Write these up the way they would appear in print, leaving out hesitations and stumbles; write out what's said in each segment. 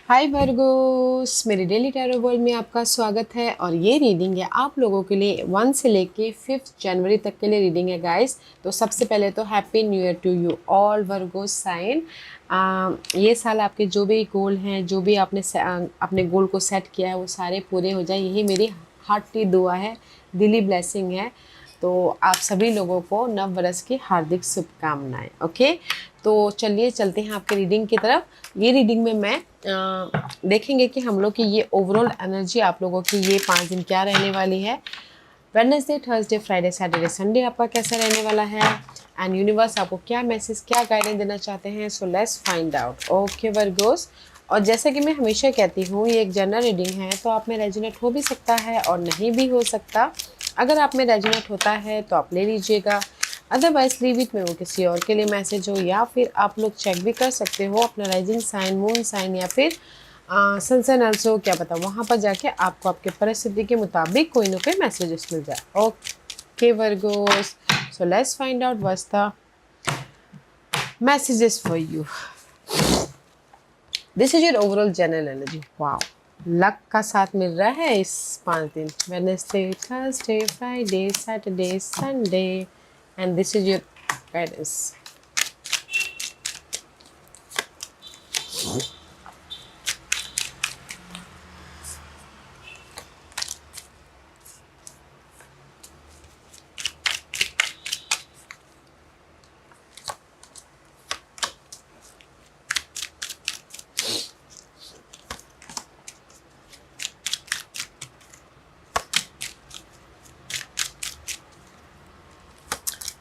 हाय Virgo's, मेरी daily tarot world में आपका स्वागत है। और ये रीडिंग है आप लोगों के लिए 1 से लेके 5 जनवरी तक के लिए रीडिंग है गाइस। तो सबसे पहले तो happy new year to you all Virgos sign. ये साल आपके जो भी गोल हैं, जो भी आपने अपने गोल को सेट किया है वो सारे पूरे हो जाए, यही मेरी हार्टी दुआ है, दिली ब्लेसिंग है। तो आप सभी लोगों को नव वर्ष की हार्दिक शुभकामनाएं। ओके, तो चलिए चलते हैं आपके रीडिंग की तरफ। ये रीडिंग में मैं देखेंगे कि हम लोग की ये ओवरऑल एनर्जी आप लोगों की ये 5 दिन क्या रहने वाली है। Wednesday, Thursday, Friday, Saturday, Sunday आपका कैसा रहने वाला है, एंड यूनिवर्स आपको क्या मैसेज, क्या गाइडेंस देना चाहते हैं। So let's find out. Okay Virgo's, और जैसा कि मैं हमेशा कहती हूँ ये एक जनरल रीडिंग है, तो आप में रेजोनेट हो भी सकता है और नहीं भी हो सकता। अगर आप में रेजोनेट होता है तो आप ले लीजिएगा, अदरवाइज लीव इट में वो किसी और के लिए मैसेज हो, या फिर आप लोग चेक भी कर सकते हो अपना राइजिंग साइन, मून साइन, या फिर सन साइन ऑल्सो, क्या पता वहाँ पर जाके आपको आपके परिस्थिति के मुताबिक कोई ना कोई मैसेजेस मिल जाए। Okay Virgo's, so let's find out what's the messages for you. This is your overall general energy. Wow, luck का साथ मिल रहा है इस 5 दिन, Wednesday, Thursday, Friday, Saturday, Sunday, and this is your guidance.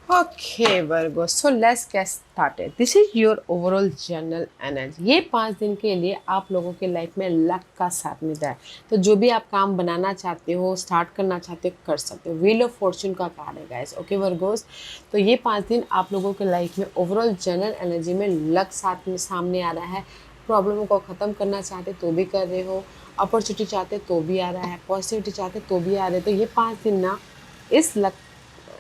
Okay Virgo, so let's get started. This is your overall general energy. ये 5 दिन के लिए आप लोगों के लाइफ में लक का साथ मिल रहा है, तो जो भी आप काम बनाना चाहते हो, स्टार्ट करना चाहते हो, कर सकते हो। व्हील ऑफ फॉर्चून का कार्ड है गाइस। ओके वर्गोस, तो ये 5 दिन आप लोगों के लाइफ में ओवरऑल जनरल एनर्जी में लक साथ में सामने आ रहा है। प्रॉब्लमों को ख़त्म करना चाहते तो भी कर रहे हो, अपॉर्चुनिटी चाहते तो भी आ रहा है, पॉजिटिविटी चाहते तो भी आ रहे हो। तो ये 5 दिन ना इस लक,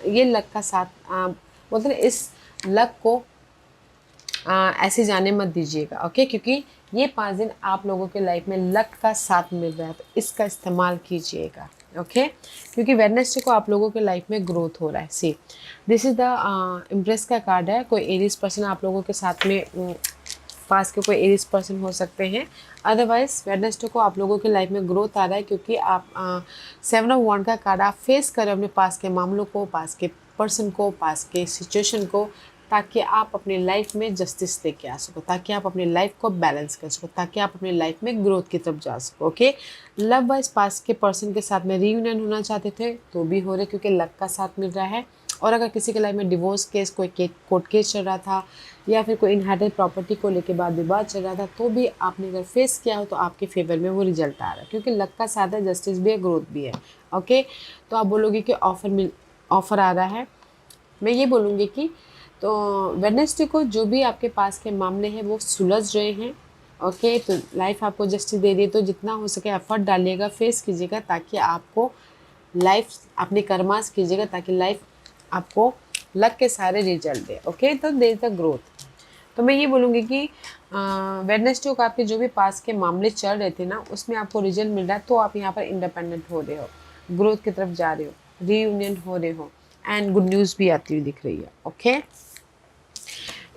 ये लक का साथ बोलते हैं, इस लक को ऐसे जाने मत दीजिएगा। ओके, क्योंकि ये 5 दिन आप लोगों के लाइफ में लक का साथ मिल रहा है, तो इसका इस्तेमाल कीजिएगा। ओके, क्योंकि वेडनेसडे को आप लोगों के लाइफ में ग्रोथ हो रहा है। सी, दिस इज द इम्प्रेस का कार्ड है। कोई एरीज पर्सन आप लोगों के साथ में पास के कोई एरीज पर्सन हो सकते हैं। अदरवाइज वेडनेसडे को आप लोगों के लाइफ में ग्रोथ आ रहा है, क्योंकि आप 7 ऑफ वॉन्ड का कार्ड, आप फेस करें अपने पास के मामलों को, पास के पर्सन को, पास के सिचुएशन को, ताकि आप अपनी लाइफ में जस्टिस लेके आ सको, ताकि आप अपनी लाइफ को बैलेंस कर सको, ताकि आप अपनी लाइफ में ग्रोथ की तरफ जा सको। ओके, लव वाइज पास के पर्सन के साथ में रीयूनियन होना चाहते थे तो भी हो रहे, क्योंकि लक का साथ मिल रहा है। और अगर किसी के लाइफ में डिवोर्स केस, कोई कोर्ट केस चल रहा था, या फिर कोई इनहेरिटेड प्रॉपर्टी को लेके बाद विवाद चल रहा था, तो भी आपने अगर फेस किया हो तो आपके फेवर में वो रिजल्ट आ रहा है, क्योंकि लक का साथ है, जस्टिस भी है, ग्रोथ भी है। ओके, तो आप बोलोगे कि ऑफर आ रहा है। मैं ये बोलूँगी कि तो वेडनेसडे को जो भी आपके पास के मामले हैं वो सुलझ रहे हैं। ओके, तो लाइफ आपको जस्टिस दे रही है, तो जितना हो सके एफर्ट डालिएगा, फेस कीजिएगा, ताकि आपको लाइफ अपने कर्मास कीजिएगा, ताकि लाइफ आपको लक के सारे रिजल्ट दे। ओके, तो देर तक ग्रोथ। तो मैं ये बोलूँगी कि वेडनेसडे को आपके जो भी पास के मामले चल रहे थे ना, उसमें आपको रिजल्ट मिल रहा है, तो आप यहाँ पर इंडिपेंडेंट हो रहे हो, ग्रोथ की तरफ जा रहे हो, रीयूनियन हो रहे हो, एंड गुड न्यूज़ भी आती हुई दिख रही है। ओके,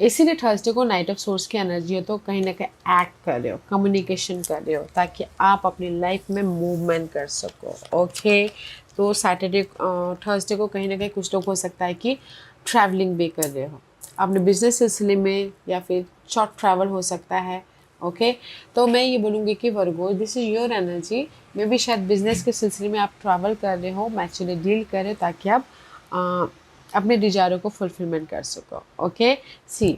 इसीलिए थर्सडे को नाइट ऑफ सोर्स की एनर्जी हो, तो कहीं ना कहीं एक्ट कर रहे हो, कम्युनिकेशन कर रहे हो, ताकि आप अपनी लाइफ में मूवमेंट कर सको। ओके, तो सैटरडे थर्सडे को कहीं ना कहीं कुछ लोग हो सकता है कि ट्रैवलिंग भी कर रहे हो अपने बिजनेस सिलसिले में, या फिर शॉर्ट ट्रैवल हो सकता है। ओके, तो मैं ये बोलूँगी कि वर्गो, दिस इज़ योर एनर्जी। मे भी शायद बिजनेस के सिलसिले में आप ट्रैवल कर रहे हो, मैचुअली डील कर रहे हो, ताकि आप अपने डिजायरों को फुलफिलमेंट कर सको। ओके, सी,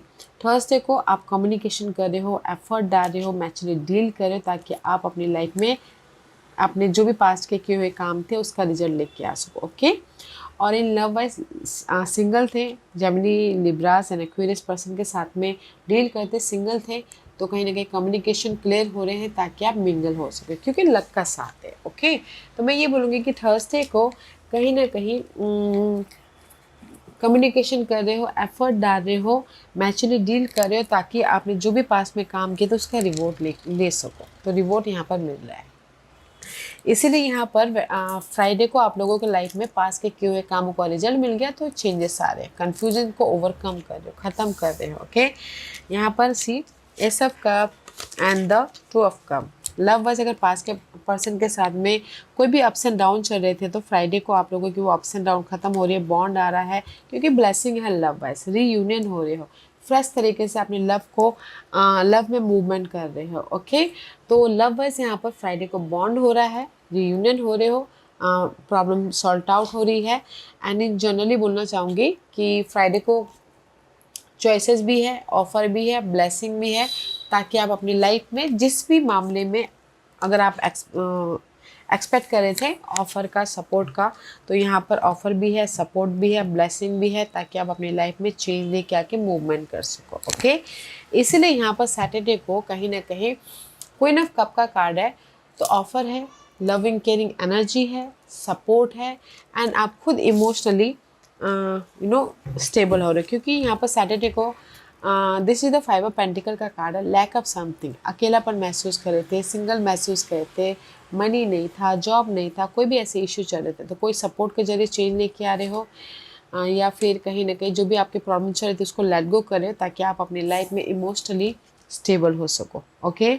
थर्सडे को आप कम्युनिकेशन कर रहे हो, एफर्ट डाल रहे हो, मैचुअली डील कर रहे हो, ताकि आप अपनी लाइफ में अपने जो भी पास्ट के किए हुए काम थे उसका रिजल्ट लेके आ सको। ओके, और इन लव वाइज सिंगल थे, Gemini, Libras and Aquarius person के साथ में डील करते सिंगल थे, तो कहीं ना कहीं कम्युनिकेशन क्लियर हो रहे हैं, ताकि आप मिंगल हो सके, क्योंकि लक का साथ है। ओके, तो मैं ये बोलूँगी कि थर्सडे को कहीं ना कहीं कम्युनिकेशन कर रहे हो, एफर्ट डाल रहे हो, मैच्योरली डील कर रहे हो, ताकि आपने जो भी पास में काम किया तो उसका रिवॉर्ड ले सको। तो रिवॉर्ड यहाँ पर मिल रहा है। इसीलिए यहाँ पर फ्राइडे को आप लोगों के लाइफ में पास के किए हुए कामों का रिजल्ट मिल गया, तो चेंजेस आ रहे हैं, कन्फ्यूजन को ओवरकम कर रहे हो, ख़त्म कर रहे हो। ओके, यहाँ पर सी एस of cup and the two of cup. Love wise अगर पास के पर्सन के साथ में कोई भी अप्स एंड डाउन चल रहे थे, तो फ्राइडे को आप लोगों की वो अप्स एंड डाउन खत्म हो रही है, बॉन्ड आ रहा है, क्योंकि ब्लेसिंग है लव वाइज, रीयूनियन हो रहे हो, फ्रेश तरीके से अपने लव को लव में मूवमेंट कर रहे हो। ओके, तो लव वाइज यहाँ पर फ्राइडे को बॉन्ड हो रहा है, रीयूनियन हो रहे हो, प्रॉब्लम सॉल्ट आउट हो रही है। एंड इन जनरली बोलना चाहूँगी कि फ्राइडे को चॉइसेस भी है, ऑफ़र भी है, ब्लेसिंग भी है, ताकि आप अपनी लाइफ में जिस भी मामले में अगर आप एक्सपेक्ट कर रहे थे ऑफ़र का, सपोर्ट का, तो यहाँ पर ऑफ़र भी है, सपोर्ट भी है, ब्लेसिंग भी है, ताकि आप अपनी लाइफ में चेंज लेके आके मूवमेंट कर सको। ओके, इसीलिए यहाँ पर सैटरडे को कहीं ना कहीं क्वीन ऑफ कप का कार्ड है, तो ऑफ़र है, लविंग केयरिंग एनर्जी है, सपोर्ट है, एंड आप खुद इमोशनली स्टेबल हो रहे हो, क्योंकि यहाँ पर सैटरडे को this is the five of pentacle का कार्ड है। लैक ऑफ समथिंग, अकेलापन महसूस कर रहे थे, सिंगल महसूस कर रहे थे, मनी नहीं था, जॉब नहीं था, कोई भी ऐसे इशू चल रहे थे, तो कोई सपोर्ट के जरिए चेंज लेके आ रहे हो, या फिर कहीं ना कहीं जो भी आपके प्रॉब्लम चल रहे थे उसको लेट गो करें, ताकि आप अपनी लाइफ में इमोशनली स्टेबल हो सको। ओके,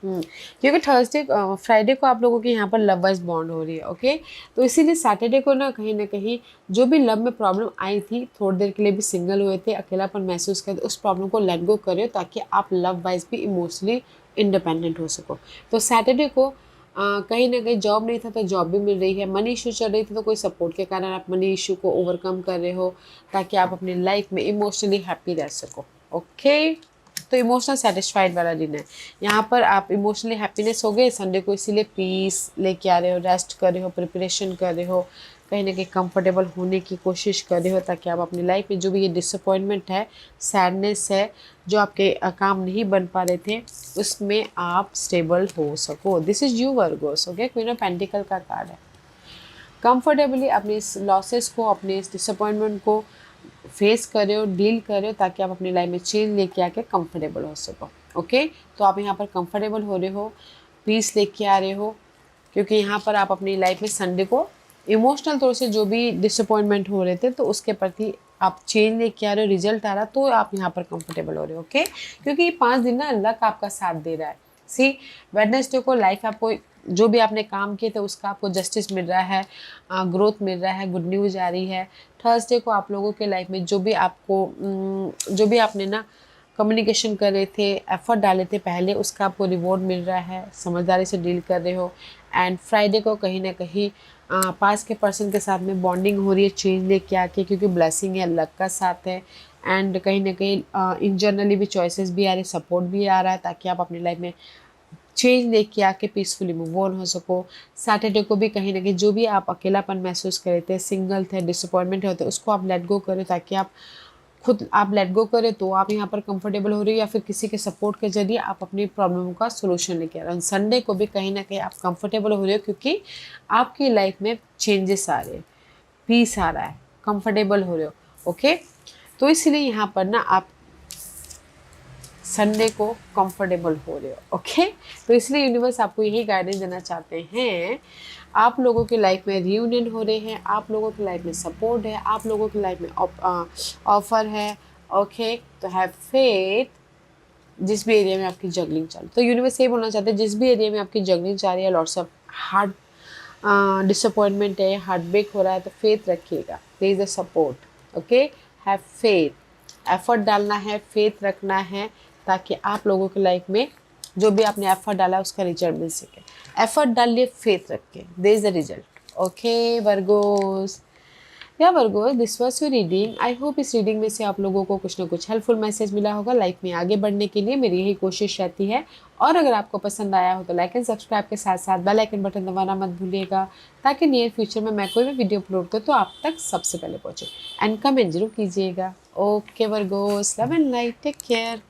क्योंकि थर्सडे फ्राइडे को आप लोगों की यहाँ पर लव वाइज बॉन्ड हो रही है। ओके, तो इसीलिए सैटरडे को ना कहीं जो भी लव में प्रॉब्लम आई थी, थोड़ी देर के लिए भी सिंगल हुए थे, अकेलापन महसूस करते, उस प्रॉब्लम को लेट गो करो, ताकि आप लव वाइज भी इमोशनली इंडिपेंडेंट हो सको। तो सैटरडे को कहीं ना कहीं जॉब नहीं था तो जॉब भी मिल रही है, मनी इशू चल रही थी तो कोई सपोर्ट के कारण आप मनी इशू को ओवरकम कर रहे हो, ताकि आप अपनी लाइफ में इमोशनली हैप्पी रह सको। ओके, तो इमोशनल सेटिस्फाइड वाला दिन है। यहाँ पर आप इमोशनली हैप्पीनेस हो गए संडे को, इसीलिए पीस लेके आ रहे हो, रेस्ट कर रहे हो, प्रिपरेशन कर रहे हो, कहीं ना कहीं कंफर्टेबल होने की कोशिश कर रहे हो, ताकि आप अपनी लाइफ में जो भी ये डिसअपॉइंटमेंट है, सैडनेस है, जो आपके काम नहीं बन पा रहे थे, उसमें आप स्टेबल हो सको। This is you Virgo's. Okay, queen of pentacle का कार्ड है। कंफर्टेबली अपने इस लॉसेस को, अपने इस डिसअपॉइंटमेंट को फेस कर रहे हो, डील कर रहे हो, ताकि आप अपनी लाइफ में चेंज लेके आके कंफर्टेबल हो सको। ओके, तो आप यहाँ पर कंफर्टेबल हो रहे हो, पीस लेके आ रहे हो, क्योंकि यहाँ पर आप अपनी लाइफ में संडे को इमोशनल तौर से जो भी डिसअपॉइंटमेंट हो रहे थे, तो उसके प्रति आप चेंज लेके आ रहे हो, रिजल्ट आ रहा, तो आप यहाँ पर कंफर्टेबल हो रहे हो। ओके, क्योंकि ये 5 दिन ना लक आपका साथ दे रहा है। सी, वेडनेसडे को लाइफ आपको जो भी आपने काम किए थे उसका आपको जस्टिस मिल रहा है, ग्रोथ मिल रहा है, गुड न्यूज़ आ रही है। थर्सडे को आप लोगों के लाइफ में जो भी आपने ना कम्युनिकेशन कर रहे थे, एफर्ट डाले थे पहले, उसका आपको रिवॉर्ड मिल रहा है, समझदारी से डील कर रहे हो। एंड फ्राइडे को कहीं ना कहीं पास के पर्सन के साथ में बॉन्डिंग हो रही है, चेंज लेके आके, क्योंकि ब्लेसिंग है, लक का साथ है। एंड कहीं ना कहीं इन जनरली भी चॉइसेस भी आ रहे, सपोर्ट भी आ रहा है, ताकि आप अपनी लाइफ में चेंज लेके आके पीसफुली मूव ऑन हो सको। सैटरडे को भी कहीं ना कहीं जो भी आप अकेलापन महसूस कर रहे थे, सिंगल थे, डिसअपॉइंटमेंट होते, उसको आप लेट गो करें, ताकि आप खुद आप लेट गो करें, तो आप यहाँ पर कंफर्टेबल हो रही हो, या फिर किसी के सपोर्ट के जरिए आप अपनी प्रॉब्लम का सोल्यूशन लेके आ रहे हो। संडे को भी कहीं ना कहीं आप कंफर्टेबल हो रहे हो, क्योंकि आपकी लाइफ में चेंजेस आ रहे हैं, पीस आ रहा है, कंफर्टेबल हो रहे हो। ओके, तो इसलिए यहाँ पर ना आप संडे को कंफर्टेबल हो रहे हो। ओके, तो इसलिए यूनिवर्स आपको यही गाइडेंस देना चाहते हैं। आप लोगों की लाइफ में रियूनियन हो रहे हैं, आप लोगों की लाइफ में सपोर्ट है, आप लोगों की लाइफ में ऑफर है। ओके, तो हैव फेथ। जिस भी एरिया में आपकी जगलिंग चल, तो यूनिवर्स ये बोलना चाहते हैं, जिस भी एरिया में आपकी जगलिंग चल रही है, लॉट्स ऑफ हार्ड डिसअपॉइंटमेंट है, हार्ट ब्रेक हो रहा है, तो फेथ रखिएगा, there is a support. Okay, have faith, effort डालना है, फेथ रखना है, ताकि आप लोगों की लाइफ में जो भी आपने एफर्ट डाला है उसका रिजल्ट मिल सके। एफर्ट डालिए, फेथ रख के, there is the result. Okay Virgos, या Virgo, this was your reading. I hope इस रीडिंग में से आप लोगों को कुछ ना कुछ हेल्पफुल मैसेज मिला होगा। लाइफ में आगे बढ़ने के लिए मेरी यही कोशिश रहती है। और अगर आपको पसंद आया हो तो लाइक एंड सब्सक्राइब के साथ साथ बेल आइकन बटन दबाना मत भूलिएगा, ताकि नियर फ्यूचर में मैं कोई भी वीडियो अपलोड करूँ तो आप तक सबसे पहले पहुँचे। एंड कमेंट जरूर कीजिएगा। Okay Virgos, love and light, take care.